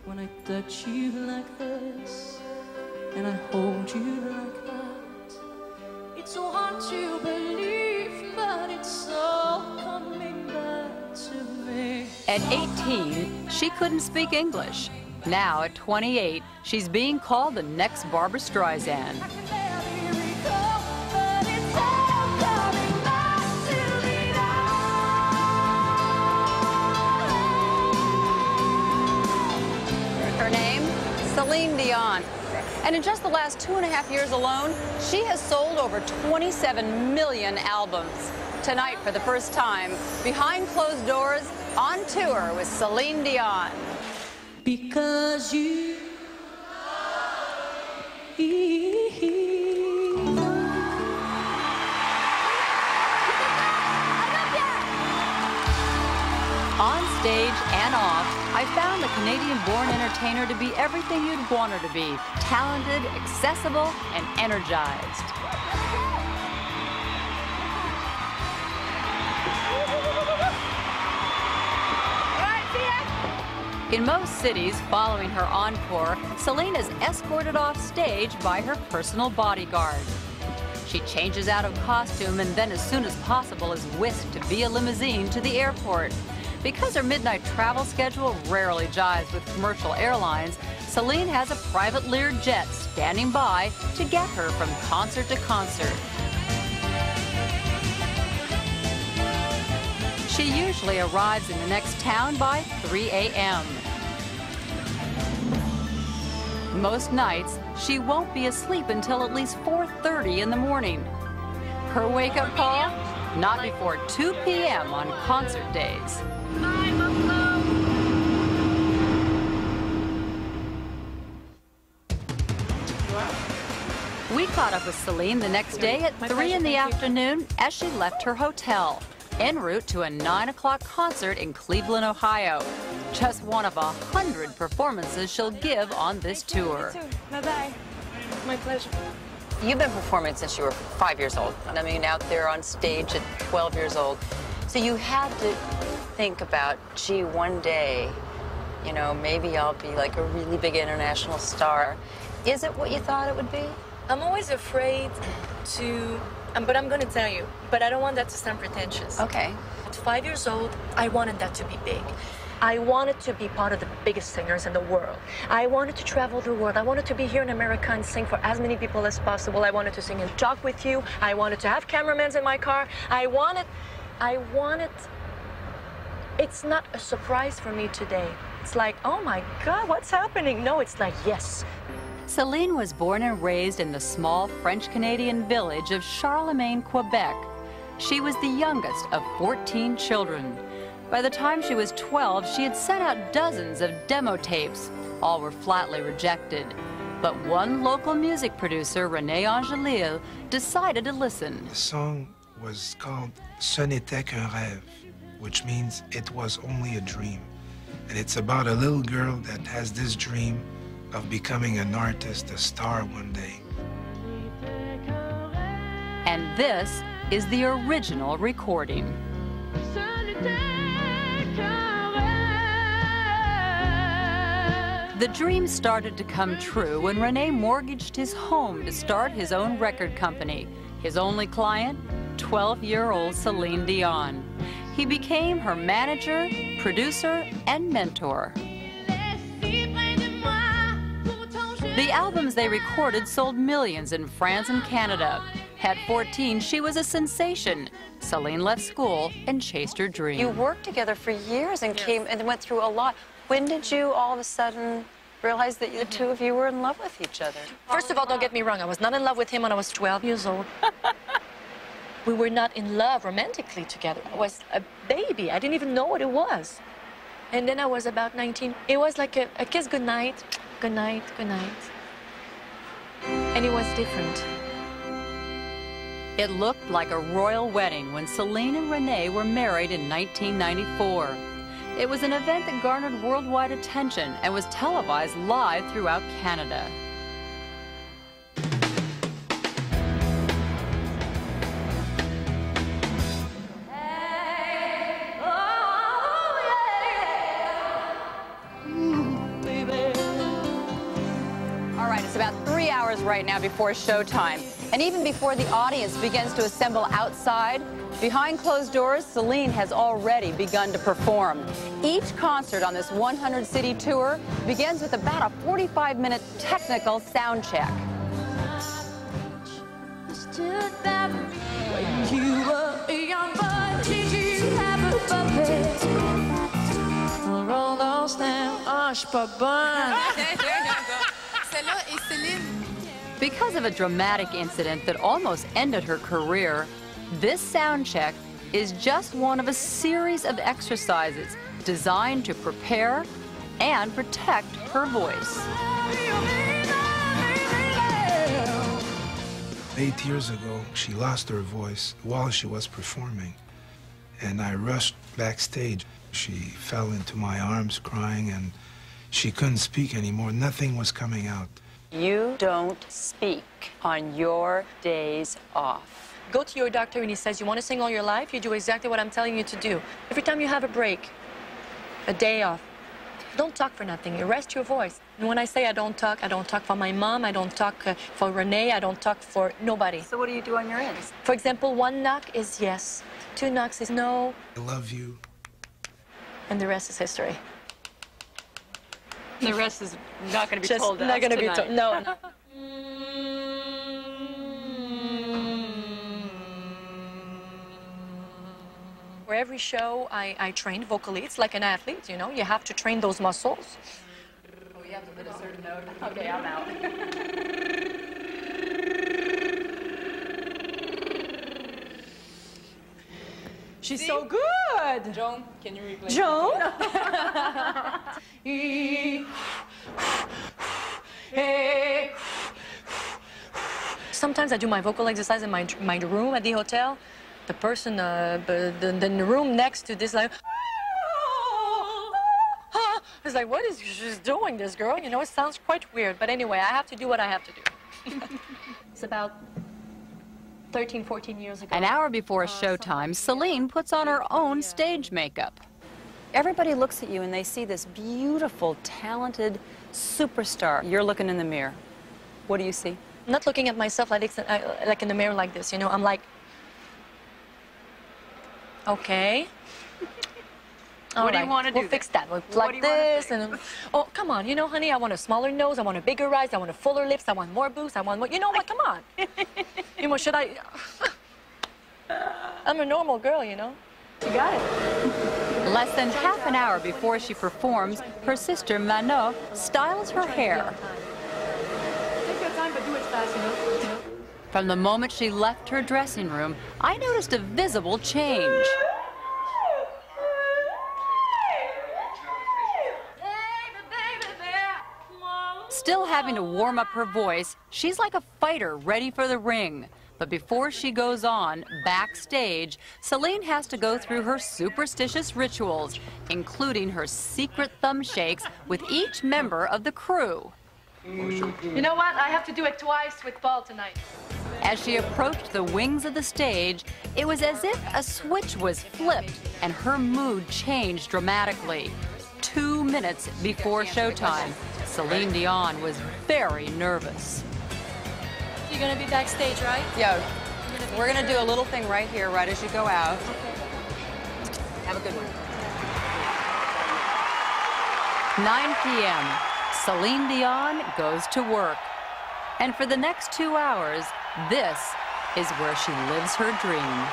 when I touch you like this, and I hold you like that. It's so hard to believe, but it's all coming back to me. At 18, she couldn't speak English. Now, at 28, she's being called the next Barbra Streisand. Her name? Celine Dion. And in just the last 2.5 years alone, she has sold over 27 million albums. Tonight, for the first time, behind closed doors, on tour with Celine Dion. Because you On stage and off, I found the Canadian-born entertainer to be everything you'd want her to be: talented, accessible, and energized. In most cities, following her encore, Celine is escorted off stage by her personal bodyguard. She changes out of costume and then, as soon as possible, is whisked via limousine to the airport. Because her midnight travel schedule rarely jives with commercial airlines, Celine has a private Learjet standing by to get her from concert to concert. She usually arrives in the next town by 3 a.m. Most nights, she won't be asleep until at least 4:30 in the morning. Her wake-up call? Not before 2 p.m. on concert days. We caught up with Celine the next day at 3 in the afternoon as she left her hotel, en route to a 9 o'clock concert in Cleveland, Ohio. Just one of 100 performances she'll give on this tour. Bye-bye. My pleasure. You've been performing since you were 5 years old. I mean, out there on stage at 12 years old. So you had to think about, gee, one day, you know, maybe I'll be like a really big international star. Is it what you thought it would be? I'm always afraid to, but I'm going to tell you, but I don't want that to sound pretentious. Okay. At 5 years old, I wanted that to be big. I wanted to be part of the biggest singers in the world. I wanted to travel the world. I wanted to be here in America and sing for as many people as possible. I wanted to sing and talk with you. I wanted to have cameramans in my car. I wanted, it's not a surprise for me today. It's like, oh my God, what's happening? No, it's like, yes. Celine was born and raised in the small French-Canadian village of Charlemagne, Quebec. She was the youngest of 14 children. By the time she was 12, she had sent out dozens of demo tapes. All were flatly rejected. But one local music producer, René Angelil, decided to listen. The song was called Ce n'était qu'un rêve, which means it was only a dream. And it's about a little girl that has this dream of becoming an artist, a star one day. And this is the original recording. The dream started to come true when René mortgaged his home to start his own record company. His only client, 12-year-old Celine Dion. He became her manager, producer, and mentor. The albums they recorded sold millions in France and Canada. At 14, she was a sensation. Celine left school and chased her dream. You worked together for years and came and went through a lot. When did you all of a sudden realize that the two of you were in love with each other? First of all, don't get me wrong. I was not in love with him when I was 12 years old. We were not in love romantically together. I was a baby. I didn't even know what it was. And then I was about 19. It was like a kiss goodnight, goodnight, goodnight. And it was different. It looked like a royal wedding when Celine and René were married in 1994. It was an event that garnered worldwide attention and was televised live throughout Canada. Baby, It's about 3 hours right now before showtime. And even before the audience begins to assemble outside, behind closed doors, Celine has already begun to perform. Each concert on this 100-city tour begins with about a 45-minute technical sound check. When you were a young boy, did you have a puppet? Roll those down, Celle-là et Céline. Because of a dramatic incident that almost ended her career, this sound check is just one of a series of exercises designed to prepare and protect her voice. 8 years ago, she lost her voice while she was performing, and I rushed backstage. She fell into my arms crying, and she couldn't speak anymore. Nothing was coming out. You don't speak on your days off. Go to your doctor and he says, you want to sing all your life? You do exactly what I'm telling you to do. Every time you have a break, a day off, don't talk for nothing. You rest your voice. And when I say I don't talk for my mom, I don't talk for Renee, I don't talk for nobody. So what do you do on your ends? For example, 1 knock is yes, 2 knocks is no, I love you. and the rest is history. The rest is not going to be Just told to not us gonna be tonight. told. No, no. For every show, I train vocally. It's like an athlete, you know. You have to train those muscles. Oh, you have to hit a certain note. Okay, I'm out. She's so good. Joan, can you replay? Joan. Sometimes I do my vocal exercise in my room at the hotel. The person in the room next to this, like, it's like, what is she doing, this girl? You know, it sounds quite weird. But anyway, I have to do what I have to do. It's about 13, 14 years ago. An hour before showtime, Celine puts on her own stage makeup. Everybody looks at you and they see this beautiful, talented superstar. You're looking in the mirror. What do you see? I'm not looking at myself like in the mirror like this, you know. I'm like, okay. What do you want to do? We'll fix that. We'll like this and oh, come on, you know, honey, I want a smaller nose, I want a bigger eyes, I want a fuller lips, I want more boobs, I want more. You know what? Come on. You know, should I? I'm a normal girl, you know. You got it. Less than half an hour before she performs, her sister Manon styles her hair. Take your time, but do it fast, you know. From the moment she left her dressing room, I noticed a visible change. Still having to warm up her voice, she's like a fighter ready for the ring. But before she goes on, backstage, Celine has to go through her superstitious rituals, including her secret thumb shakes with each member of the crew. You know what? I have to do it twice with Paul tonight. As she approached the wings of the stage, it was as if a switch was flipped and her mood changed dramatically. 2 minutes before showtime, Celine Dion was very nervous. You're gonna be backstage, right? Yeah, we're gonna do a little thing right here, right as you go out. Have a good one. 9 p.m. Celine Dion goes to work. And for the next 2 hours, this is where she lives her dream.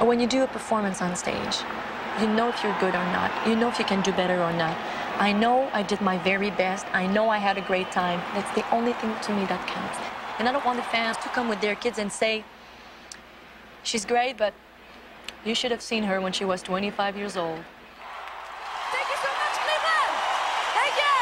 When you do a performance on stage, you know if you're good or not. You know if you can do better or not. I know I did my very best. I know I had a great time. That's the only thing to me that counts. And I don't want the fans to come with their kids and say, she's great, but you should have seen her when she was 25 years old. Thank you so much, Cleveland! Thank you!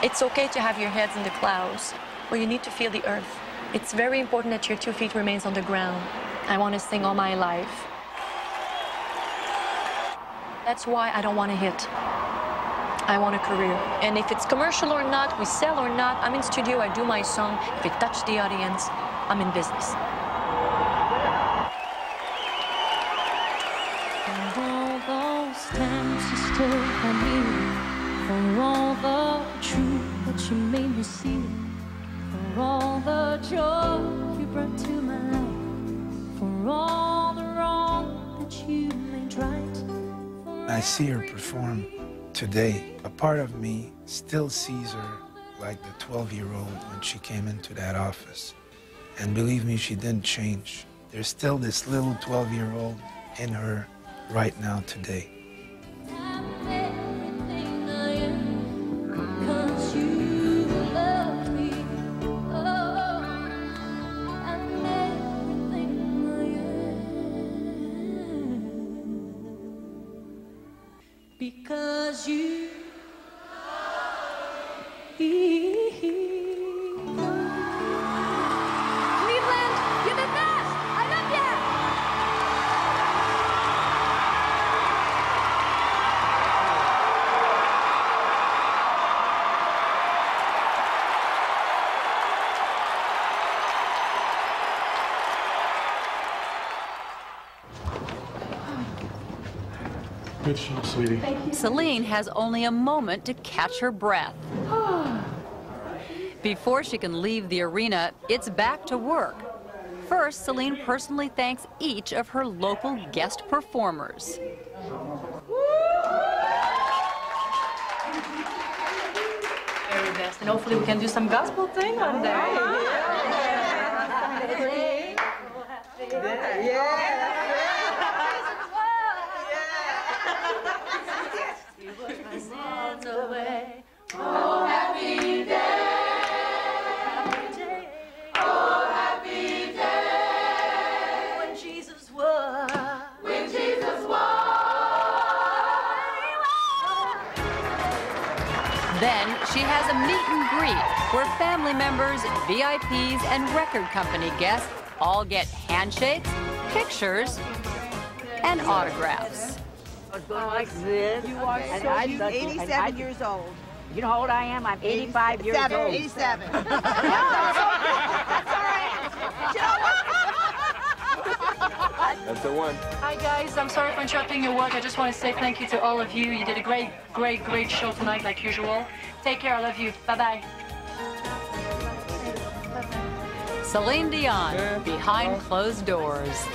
It's okay to have your heads in the clouds, but you need to feel the earth. It's very important that your 2 feet remains on the ground. I want to sing all my life. That's why I don't want a hit. I want a career. And if it's commercial or not, we sell or not, I'm in studio, I do my song. If it touches the audience, I'm in business. For all those times you stood by me, for all the truth that you made me see, for all the joy you brought to my life, for all the wrong that you made right. I see her perform today. A part of me still sees her like the 12-year-old when she came into that office. And believe me, she didn't change. There's still this little 12-year-old in her right now today. I'm everything I am because you love me. Oh, I'm everything I am because you. Cleveland, you're the best. I love you. Good show, sweetie. Celine has only a moment to catch her breath. Before she can leave the arena, it's back to work. First, Celine personally thanks each of her local guest performers. Very best. And hopefully we can do some gospel thing on there. Oh, happy day. Oh, happy day. When Jesus was. When Jesus was. Then she has a meet and greet where family members, VIPs, and record company guests all get handshakes, pictures, and autographs. Like this. You are And so I'm you're 87 years old. You know how old I am? I'm 85 years old. 87. That's all right. That's the one. Hi guys, I'm sorry for interrupting your work. I just want to say thank you to all of you. You did a great show tonight like usual. Take care, I love you. Bye-bye. Celine Dion, behind closed doors.